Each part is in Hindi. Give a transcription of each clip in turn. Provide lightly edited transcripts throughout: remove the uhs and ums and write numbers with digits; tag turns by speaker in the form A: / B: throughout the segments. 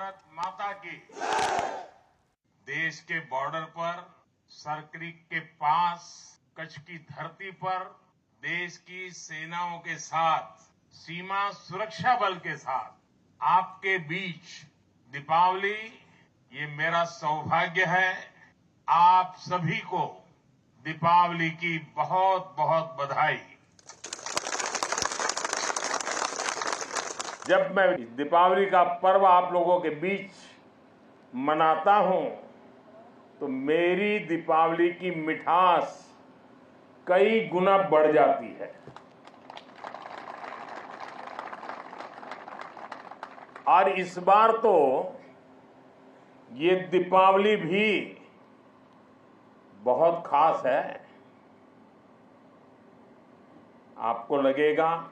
A: भारत माता की। देश के बॉर्डर पर, सरक्रीक के पास, कच्छ की धरती पर देश की सेनाओं के साथ, सीमा सुरक्षा बल के साथ आपके बीच दीपावली, ये मेरा सौभाग्य है। आप सभी को दीपावली की बहुत बहुत बधाई। जब मैं दीपावली का पर्व आप लोगों के बीच मनाता हूं तो मेरी दीपावली की मिठास कई गुना बढ़ जाती है। और इस बार तो ये दीपावली भी बहुत खास है। आपको लगेगा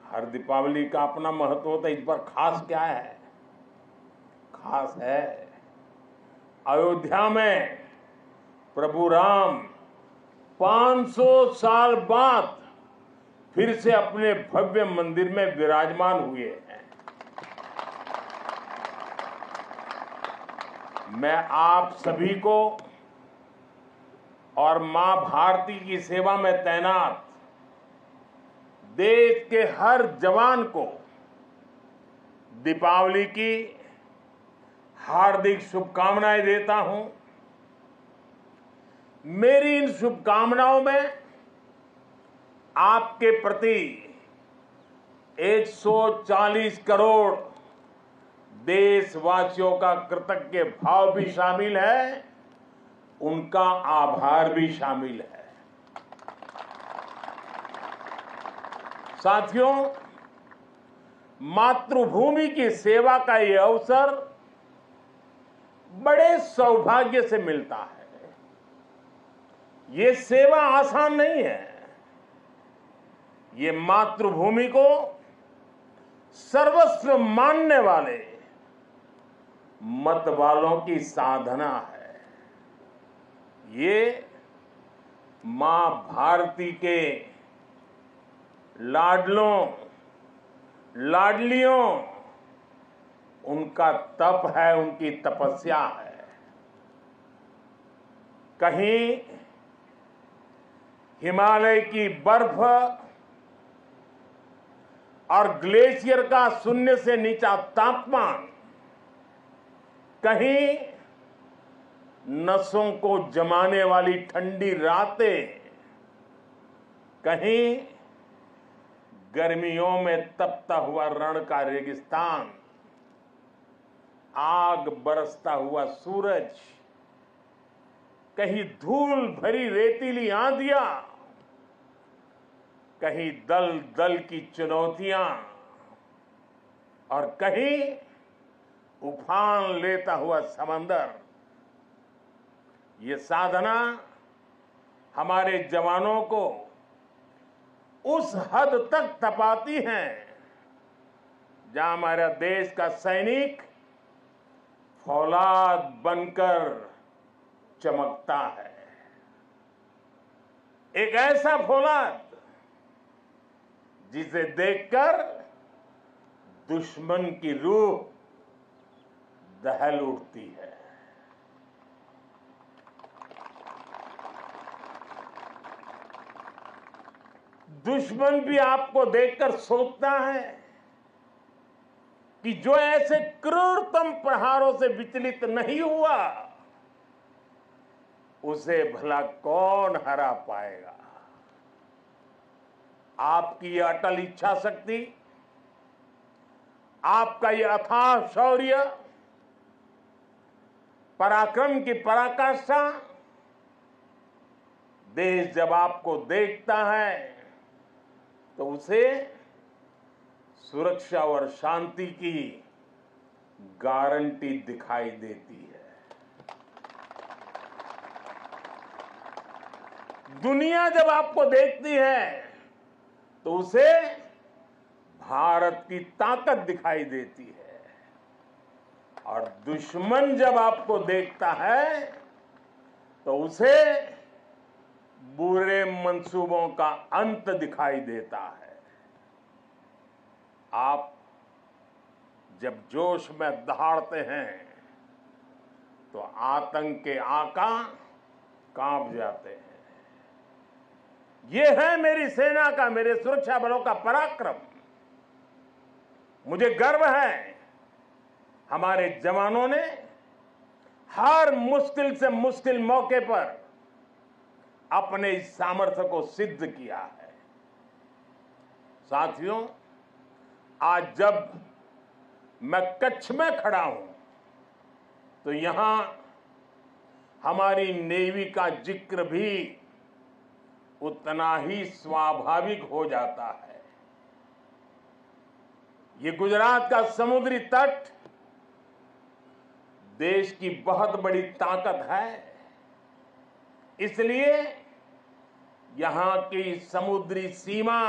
A: हर दीपावली का अपना महत्व होता है, इस बार खास क्या है? खास है अयोध्या में प्रभु राम 500 साल बाद फिर से अपने भव्य मंदिर में विराजमान हुए हैं। मैं आप सभी को और मां भारती की सेवा में तैनात देश के हर जवान को दीपावली की हार्दिक शुभकामनाएं देता हूं। मेरी इन शुभकामनाओं में आपके प्रति 140 करोड़ देशवासियों का कृतज्ञ भाव भी शामिल है, उनका आभार भी शामिल है। साथियों, मातृभूमि की सेवा का यह अवसर बड़े सौभाग्य से मिलता है। ये सेवा आसान नहीं है। ये मातृभूमि को सर्वस्व मानने वाले मत वालों की साधना है। ये मां भारती के लाडलों लाडलियों उनका तप है, उनकी तपस्या है। कहीं हिमालय की बर्फ और ग्लेशियर का शून्य से नीचा तापमान, कहीं नसों को जमाने वाली ठंडी रातें, कहीं गर्मियों में तपता हुआ रण का रेगिस्तान, आग बरसता हुआ सूरज, कहीं धूल भरी रेतीली आंधियां, कहीं दल दल की चुनौतियां और कहीं उफान लेता हुआ समंदर। ये साधना हमारे जवानों को उस हद तक तपाती हैं जहां हमारा देश का सैनिक फौलाद बनकर चमकता है। एक ऐसा फौलाद जिसे देखकर दुश्मन की रूह दहल उठती है। दुश्मन भी आपको देखकर सोचता है कि जो ऐसे क्रूरतम प्रहारों से विचलित नहीं हुआ, उसे भला कौन हरा पाएगा। आपकी यह अटल इच्छा शक्ति, आपका यह अथाह शौर्य, पराक्रम की पराकाष्ठा, देश जब आपको देखता है तो उसे सुरक्षा और शांति की गारंटी दिखाई देती है। दुनिया जब आपको देखती है तो उसे भारत की ताकत दिखाई देती है, और दुश्मन जब आपको देखता है तो उसे बुरे मंसूबों का अंत दिखाई देता है। आप जब जोश में दहाड़ते हैं तो आतंक के आका कांप जाते हैं। ये है मेरी सेना का, मेरे सुरक्षा बलों का पराक्रम। मुझे गर्व है हमारे जवानों ने हर मुश्किल से मुश्किल मौके पर अपने इस सामर्थ्य को सिद्ध किया है। साथियों, आज जब मैं कच्छ में खड़ा हूं तो यहां हमारी नेवी का जिक्र भी उतना ही स्वाभाविक हो जाता है। ये गुजरात का समुद्री तट देश की बहुत बड़ी ताकत है। इसलिए यहां की समुद्री सीमा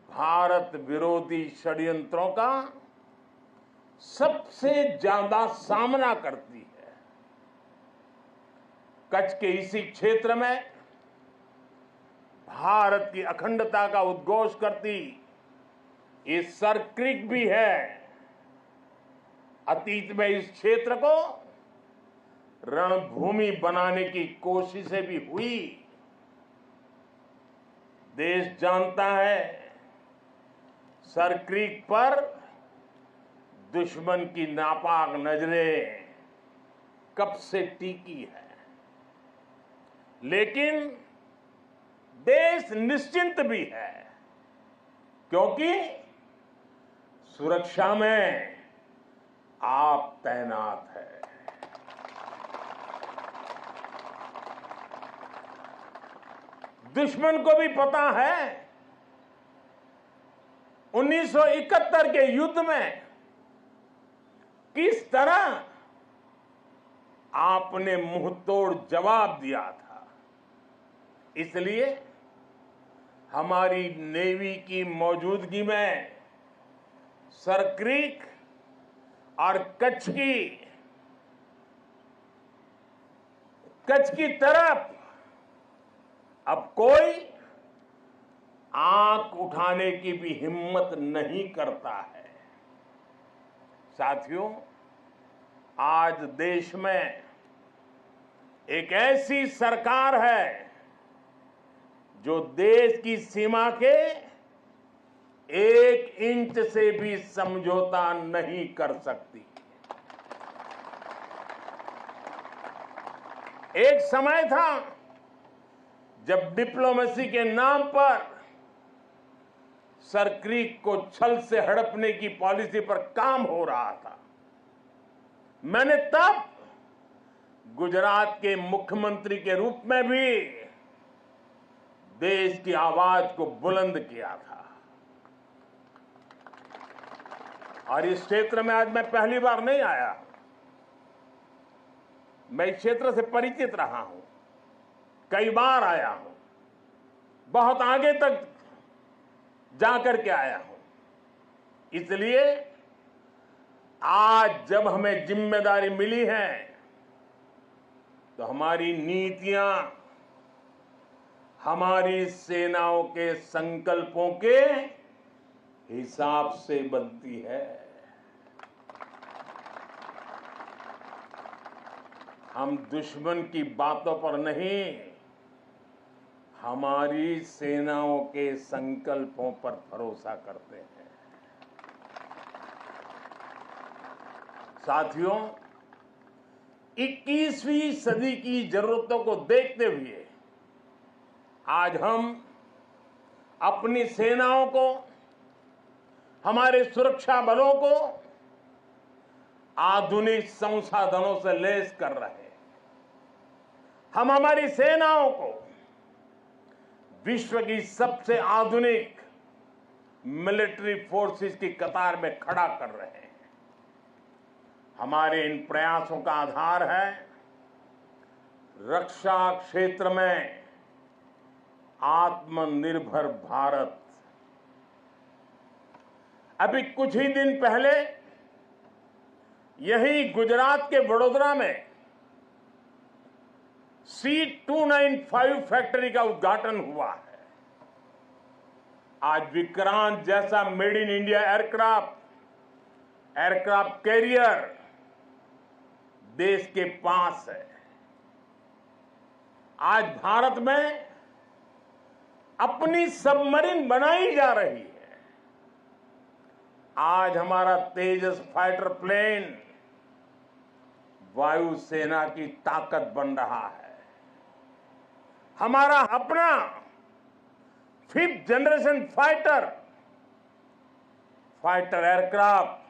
A: भारत विरोधी षड्यंत्रों का सबसे ज्यादा सामना करती है। कच्छ के इसी क्षेत्र में भारत की अखंडता का उद्घोष करती ये सर क्रीक भी है। अतीत में इस क्षेत्र को रणभूमि बनाने की कोशिशें भी हुई। देश जानता है सर क्रीक पर दुश्मन की नापाक नजरें कब से टिकी है, लेकिन देश निश्चिंत भी है क्योंकि सुरक्षा में आप तैनात है। दुश्मन को भी पता है 1971 के युद्ध में किस तरह आपने मुंहतोड़ जवाब दिया था। इसलिए हमारी नेवी की मौजूदगी में सर क्रीक और कच्छ की तरफ अब कोई आंख उठाने की भी हिम्मत नहीं करता है। साथियों, आज देश में एक ऐसी सरकार है जो देश की सीमा के 1 इंच से भी समझौता नहीं कर सकती। एक समय था जब डिप्लोमेसी के नाम पर सर क्रीक को छल से हड़पने की पॉलिसी पर काम हो रहा था। मैंने तब गुजरात के मुख्यमंत्री के रूप में भी देश की आवाज को बुलंद किया था। और इस क्षेत्र में आज मैं पहली बार नहीं आया, मैं इस क्षेत्र से परिचित रहा हूं, कई बार आया हूं, बहुत आगे तक जाकर के आया हूं। इसलिए आज जब हमें जिम्मेदारी मिली है तो हमारी नीतियां हमारी सेनाओं के संकल्पों के हिसाब से बनती है। हम दुश्मन की बातों पर नहीं, हमारी सेनाओं के संकल्पों पर भरोसा करते हैं। साथियों, 21वीं सदी की जरूरतों को देखते हुए आज हम अपनी सेनाओं को, हमारे सुरक्षा बलों को आधुनिक संसाधनों से लैस कर रहे हैं। हम हमारी सेनाओं को विश्व की सबसे आधुनिक मिलिट्री फोर्सेस की कतार में खड़ा कर रहे हैं। हमारे इन प्रयासों का आधार है रक्षा क्षेत्र में आत्मनिर्भर भारत। अभी कुछ ही दिन पहले यही गुजरात के वडोदरा में C295 फैक्ट्री का उद्घाटन हुआ है। आज विक्रांत जैसा made in India aircraft aircraft carrier देश के पास है। आज भारत में अपनी सबमरीन बनाई जा रही है। आज हमारा तेजस फाइटर प्लेन वायुसेना की ताकत बन रहा है। हमारा अपना 5th जनरेशन फाइटर एयरक्राफ्ट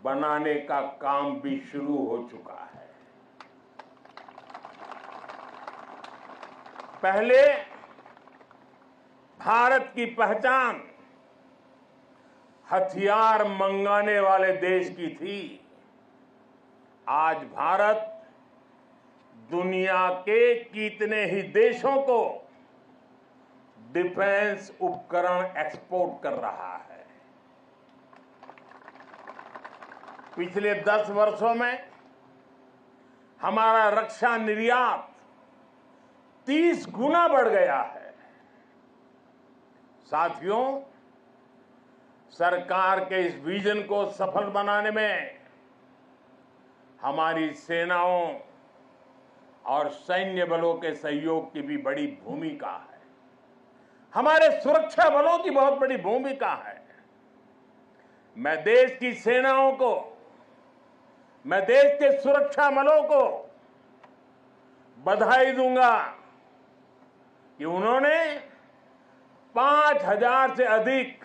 A: बनाने का काम भी शुरू हो चुका है। पहले भारत की पहचान हथियार मंगाने वाले देश की थी। आज भारत दुनिया के कितने ही देशों को डिफेंस उपकरण एक्सपोर्ट कर रहा है। पिछले 10 वर्षों में हमारा रक्षा निर्यात 30 गुना बढ़ गया है। साथियों, सरकार के इस विजन को सफल बनाने में हमारी सेनाओं और सैन्य बलों के सहयोग की भी बड़ी भूमिका है। हमारे सुरक्षा बलों की बहुत बड़ी भूमिका है। मैं देश की सेनाओं को, मैं देश के सुरक्षा बलों को बधाई दूंगा कि उन्होंने 5000 से अधिक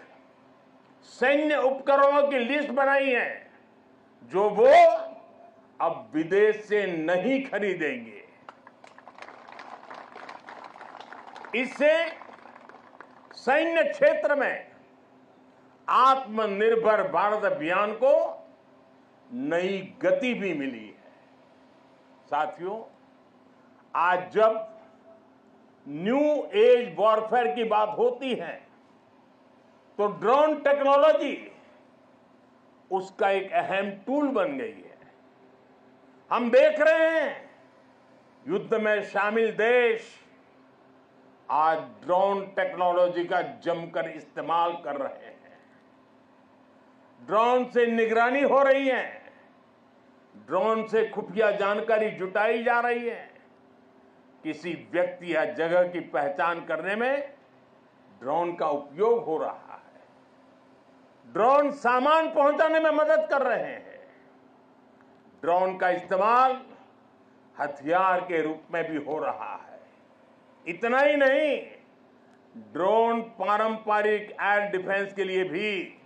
A: सैन्य उपकरणों की लिस्ट बनाई है जो वो अब विदेश से नहीं खरीदेंगे। इससे सैन्य क्षेत्र में आत्मनिर्भर भारत अभियान को नई गति भी मिली है। साथियों, आज जब न्यू एज वॉरफेयर की बात होती है तो ड्रोन टेक्नोलॉजी उसका एक अहम टूल बन गई है। हम देख रहे हैं युद्ध में शामिल देश आज ड्रोन टेक्नोलॉजी का जमकर इस्तेमाल कर रहे हैं। ड्रोन से निगरानी हो रही है, ड्रोन से खुफिया जानकारी जुटाई जा रही है। किसी व्यक्ति या जगह की पहचान करने में ड्रोन का उपयोग हो रहा है। ड्रोन सामान पहुंचाने में मदद कर रहे हैं। ड्रोन का इस्तेमाल हथियार के रूप में भी हो रहा है। इतना ही नहीं, ड्रोन पारंपरिक एयर डिफेंस के लिए भी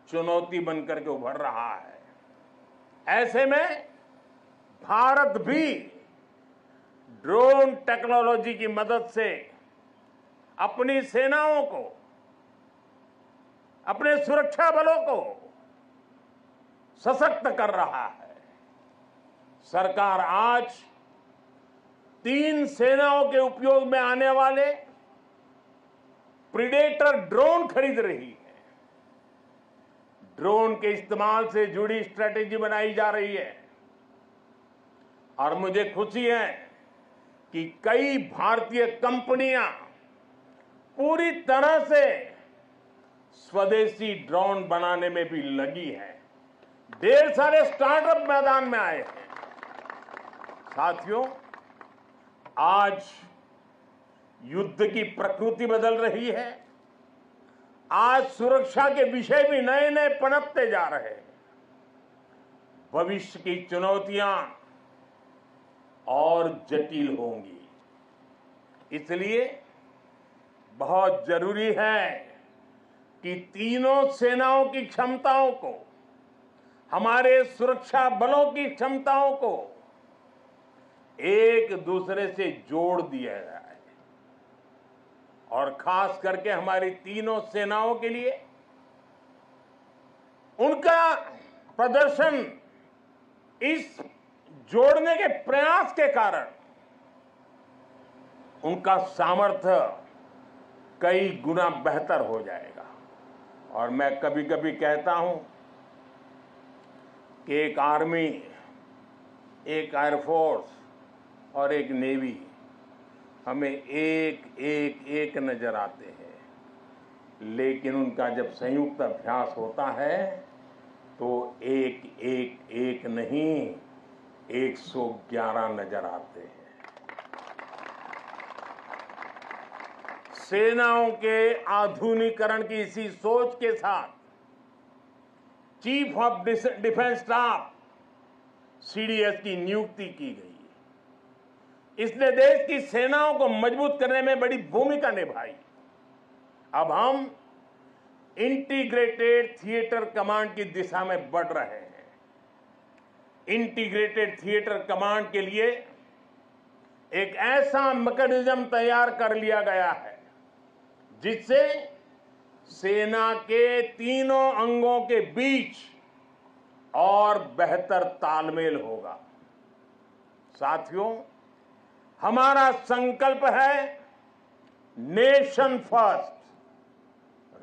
A: चुनौती बनकर के उभर रहा है। ऐसे में भारत भी ड्रोन टेक्नोलॉजी की मदद से अपनी सेनाओं को, अपने सुरक्षा बलों को सशक्त कर रहा है। सरकार आज 3 सेनाओं के उपयोग में आने वाले प्रीडेटर ड्रोन खरीद रही है। ड्रोन के इस्तेमाल से जुड़ी स्ट्रेटेजी बनाई जा रही है और मुझे खुशी है कि कई भारतीय कंपनियां पूरी तरह से स्वदेशी ड्रोन बनाने में भी लगी है। ढेर सारे स्टार्टअप मैदान में आए हैं। साथियों, आज युद्ध की प्रकृति बदल रही है। आज सुरक्षा के विषय भी नए नए पनपते जा रहे हैं। भविष्य की चुनौतियां और जटिल होंगी। इसलिए बहुत जरूरी है कि तीनों सेनाओं की क्षमताओं को, हमारे सुरक्षा बलों की क्षमताओं को एक दूसरे से जोड़ दिया जाए और खास करके हमारी तीनों सेनाओं के लिए उनका प्रदर्शन इस जोड़ने के प्रयास के कारण उनका सामर्थ्य कई गुना बेहतर हो जाएगा। और मैं कभी कभी कहता हूं कि एक आर्मी, एक एयरफोर्स और एक नेवी हमें एक नजर आते हैं, लेकिन उनका जब संयुक्त अभ्यास होता है तो एक एक एक नहीं 111 नजर आते हैं। सेनाओं के आधुनिकीकरण की इसी सोच के साथ chief of defence staff CDS की नियुक्ति की गई है। इसने देश की सेनाओं को मजबूत करने में बड़ी भूमिका निभाई। अब हम इंटीग्रेटेड थिएटर कमांड की दिशा में बढ़ रहे हैं। इंटीग्रेटेड थिएटर कमांड के लिए एक ऐसा मैकेनिज्म तैयार कर लिया गया है जिससे सेना के तीनों अंगों के बीच और बेहतर तालमेल होगा। साथियों, हमारा संकल्प है नेशन फर्स्ट,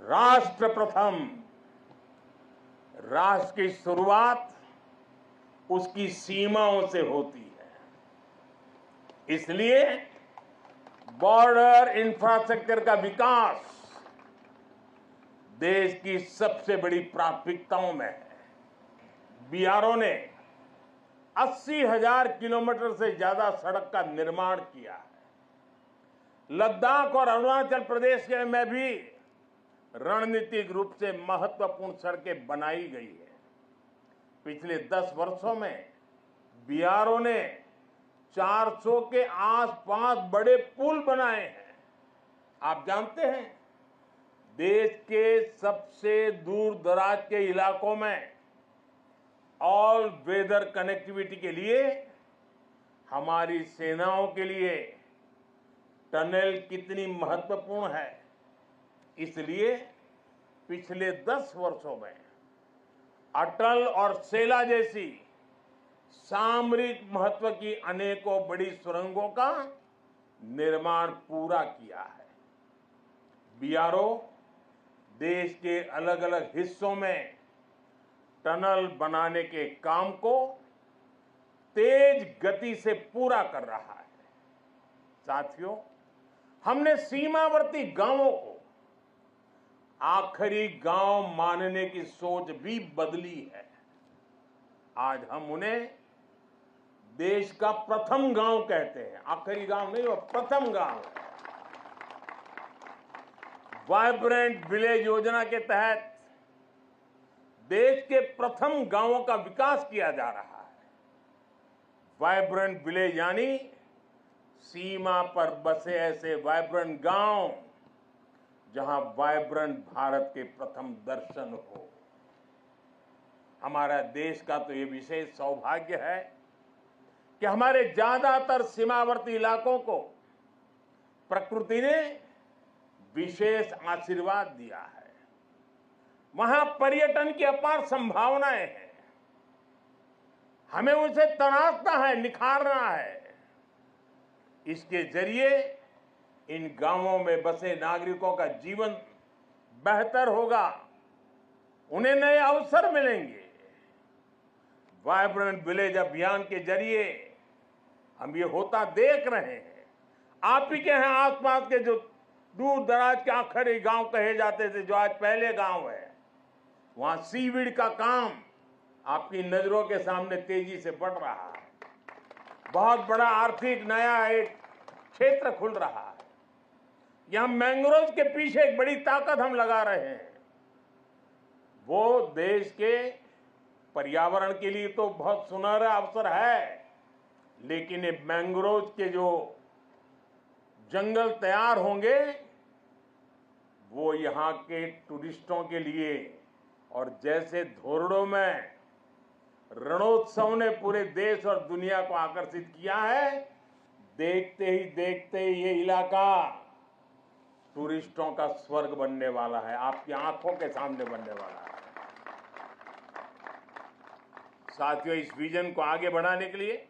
A: राष्ट्र प्रथम। राष्ट्र की शुरुआत उसकी सीमाओं से होती है। इसलिए बॉर्डर इंफ्रास्ट्रक्चर का विकास देश की सबसे बड़ी प्राथमिकताओं में है। बीआरओ ने 80,000 किलोमीटर से ज्यादा सड़क का निर्माण किया है। लद्दाख और अरुणाचल प्रदेश में भी रणनीतिक रूप से महत्वपूर्ण सड़कें बनाई गई है। पिछले 10 वर्षों में बीआरओ ने 400 के आसपास बड़े पुल बनाए हैं। आप जानते हैं, देश के सबसे दूर दराज के इलाकों में ऑल वेदर कनेक्टिविटी के लिए हमारी सेनाओं के लिए टनल कितनी महत्वपूर्ण है। इसलिए पिछले 10 वर्षों में अटल और सेला जैसी सामरिक महत्व की अनेकों बड़ी सुरंगों का निर्माण पूरा किया है। बीआरओ देश के अलग अलग हिस्सों में टनल बनाने के काम को तेज गति से पूरा कर रहा है। साथियों, हमने सीमावर्ती गांवों को आखिरी गांव मानने की सोच भी बदली है। आज हम उन्हें देश का प्रथम गांव कहते हैं। आखिरी गांव नहीं, वो प्रथम गांव है। वाइब्रेंट विलेज योजना के तहत देश के प्रथम गांवों का विकास किया जा रहा है। वाइब्रेंट विलेज यानी सीमा पर बसे ऐसे वाइब्रेंट गांव जहां वाइब्रेंट भारत के प्रथम दर्शन हो। हमारा देश का तो ये विशेष सौभाग्य है कि हमारे ज्यादातर सीमावर्ती इलाकों को प्रकृति ने विशेष आशीर्वाद दिया है। वहां पर्यटन की अपार संभावनाएं हैं। हमें उसे तराशना है, निखारना है। इसके जरिए इन गांवों में बसे नागरिकों का जीवन बेहतर होगा, उन्हें नए अवसर मिलेंगे। वाइब्रेंट विलेज अभियान के जरिए हम ये होता देख रहे हैं। आप ही के यहाँ आसपास के जो दूर दराज के आखिरी गांव कहे जाते थे, जो आज पहले गांव है, वहां सीवीड का काम आपकी नजरों के सामने तेजी से बढ़ रहा है। बहुत बड़ा आर्थिक नया एक क्षेत्र खुल रहा है। यहां मैंग्रोव के पीछे एक बड़ी ताकत हम लगा रहे हैं। वो देश के पर्यावरण के लिए तो बहुत सुनहरा अवसर है, लेकिन ये मैंग्रोव के जो जंगल तैयार होंगे वो यहाँ के टूरिस्टों के लिए, और जैसे धोरडो में रणोत्सव ने पूरे देश और दुनिया को आकर्षित किया है, देखते ही ये इलाका टूरिस्टों का स्वर्ग बनने वाला है, आपकी आंखों के सामने बनने वाला है। साथियों, इस विजन को आगे बढ़ाने के लिए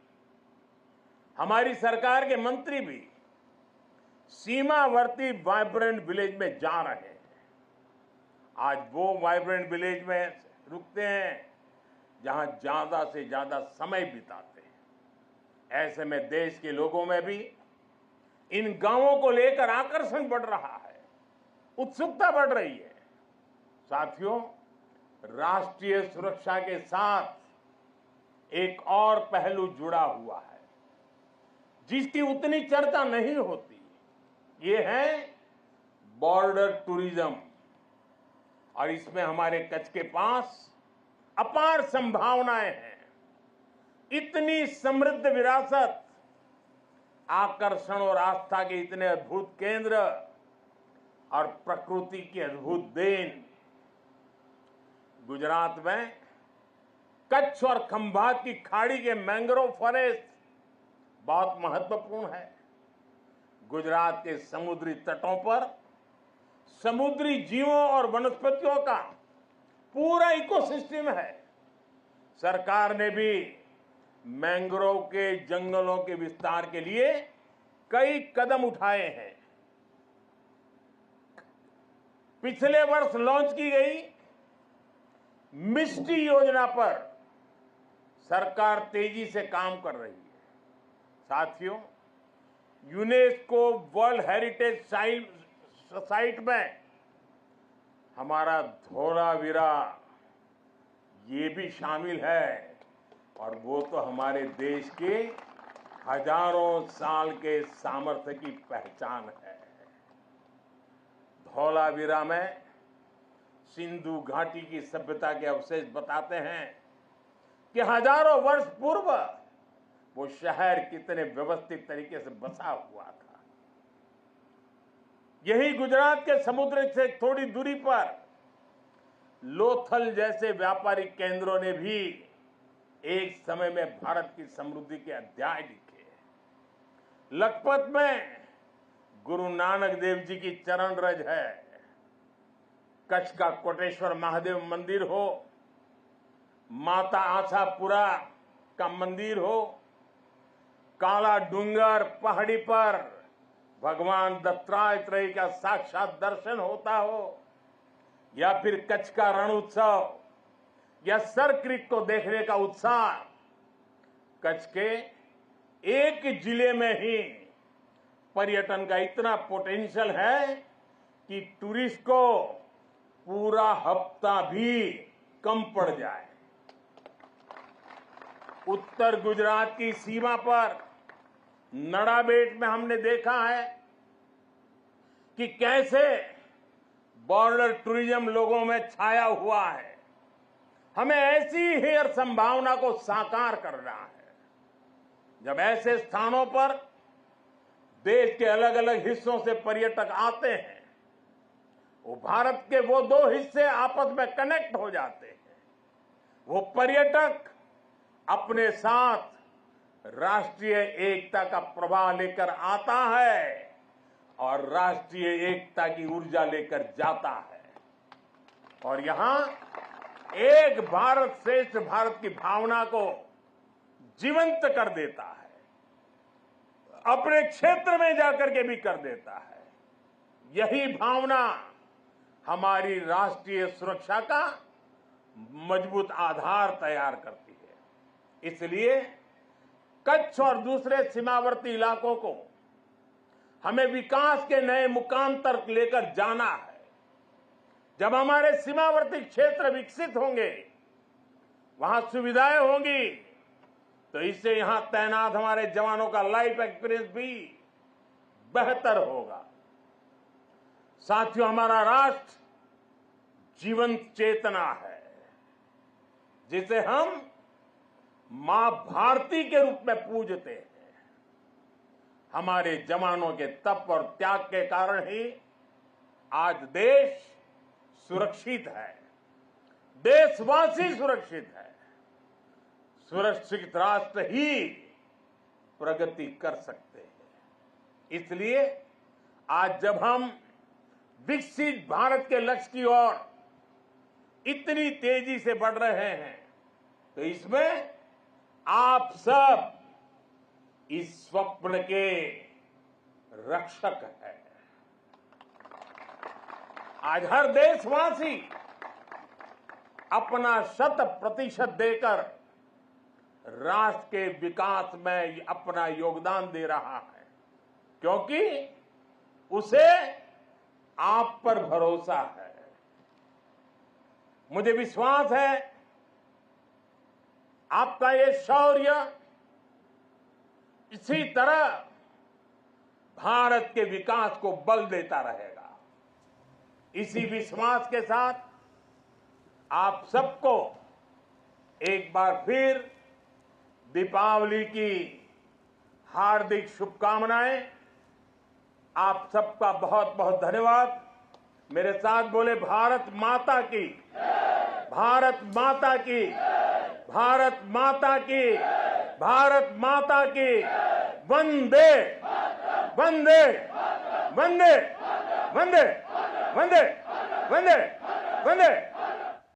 A: हमारी सरकार के मंत्री भी सीमावर्ती वाइब्रेंट विलेज में जा रहे हैं। आज वो वाइब्रेंट विलेज में रुकते हैं जहां ज्यादा से ज्यादा समय बिताते हैं। ऐसे में देश के लोगों में भी इन गांवों को लेकर आकर्षण बढ़ रहा है, उत्सुकता बढ़ रही है। साथियों, राष्ट्रीय सुरक्षा के साथ एक और पहलू जुड़ा हुआ है जिसकी उतनी चर्चा नहीं होती। ये है बॉर्डर टूरिज्म, और इसमें हमारे कच्छ के पास अपार संभावनाएं हैं। इतनी समृद्ध विरासत, आकर्षण और आस्था के इतने अद्भुत केंद्र और प्रकृति की अद्भुत देन। गुजरात में कच्छ और खंभात की खाड़ी के मैंग्रोव फॉरेस्ट बहुत महत्वपूर्ण है। गुजरात के समुद्री तटों पर समुद्री जीवों और वनस्पतियों का पूरा इकोसिस्टम है। सरकार ने भी मैंग्रोव के जंगलों के विस्तार के लिए कई कदम उठाए हैं। पिछले वर्ष लॉन्च की गई मिस्टी योजना पर सरकार तेजी से काम कर रही है। साथियों, यूनेस्को वर्ल्ड हेरिटेज साइट में हमारा धोलावीरा ये भी शामिल है, और वो तो हमारे देश के हजारों साल के सामर्थ्य की पहचान है। धोलावीरा में सिंधु घाटी की सभ्यता के अवशेष बताते हैं कि हजारों वर्ष पूर्व वो शहर कितने व्यवस्थित तरीके से बसा हुआ था। यही गुजरात के समुद्र से थोड़ी दूरी पर लोथल जैसे व्यापारिक केंद्रों ने भी एक समय में भारत की समृद्धि के अध्याय लिखे। लखपत में गुरु नानक देव जी की चरण रज है। कच्छ का कोटेश्वर महादेव मंदिर हो, माता आशापुरा का मंदिर हो, काला डूंगर पहाड़ी पर भगवान दत्तात्रेय का साक्षात दर्शन होता हो, या फिर कच्छ का रण उत्सव या सर क्रीक को देखने का उत्साह। कच्छ के एक जिले में ही पर्यटन का इतना पोटेंशियल है कि टूरिस्ट को पूरा हफ्ता भी कम पड़ जाए। उत्तर गुजरात की सीमा पर नड़ाबेट में हमने देखा है कि कैसे बॉर्डर टूरिज्म लोगों में छाया हुआ है। हमें ऐसी ही हर संभावना को साकार करना है। जब ऐसे स्थानों पर देश के अलग अलग हिस्सों से पर्यटक आते हैं, वो भारत के वो दो हिस्से आपस में कनेक्ट हो जाते हैं। वो पर्यटक अपने साथ राष्ट्रीय एकता का प्रवाह लेकर आता है और राष्ट्रीय एकता की ऊर्जा लेकर जाता है, और यहां एक भारत श्रेष्ठ भारत की भावना को जीवंत कर देता है। अपने क्षेत्र में जाकर के भी कर देता है। यही भावना हमारी राष्ट्रीय सुरक्षा का मजबूत आधार तैयार करती है। इसलिए कच्छ और दूसरे सीमावर्ती इलाकों को हमें विकास के नए मुकाम तक लेकर जाना है। जब हमारे सीमावर्ती क्षेत्र विकसित होंगे, वहां सुविधाएं होंगी, तो इससे यहां तैनात हमारे जवानों का लाइफ एक्सपीरियंस भी बेहतर होगा। साथियों, हमारा राष्ट्र जीवंत चेतना है जिसे हम मां भारती के रूप में पूजते हैं। हमारे जवानों के तप और त्याग के कारण ही आज देश सुरक्षित है, देशवासी सुरक्षित है। सुरक्षित राष्ट्र ही प्रगति कर सकते हैं। इसलिए आज जब हम विकसित भारत के लक्ष्य की ओर इतनी तेजी से बढ़ रहे हैं, तो इसमें आप सब इस स्वप्न के रक्षक हैं। आज हर देशवासी अपना 100% देकर राष्ट्र के विकास में अपना योगदान दे रहा है, क्योंकि उसे आप पर भरोसा है। मुझे विश्वास है आपका ये शौर्य इसी तरह भारत के विकास को बल देता रहेगा। इसी विश्वास के साथ आप सबको एक बार फिर दीपावली की हार्दिक शुभकामनाएं। आप सबका बहुत बहुत धन्यवाद। मेरे साथ बोले भारत माता की, भारत माता की, भारत माता की, भारत माता की। वंदे वंदे वंदे वंदे वंदे वंदे वंदे।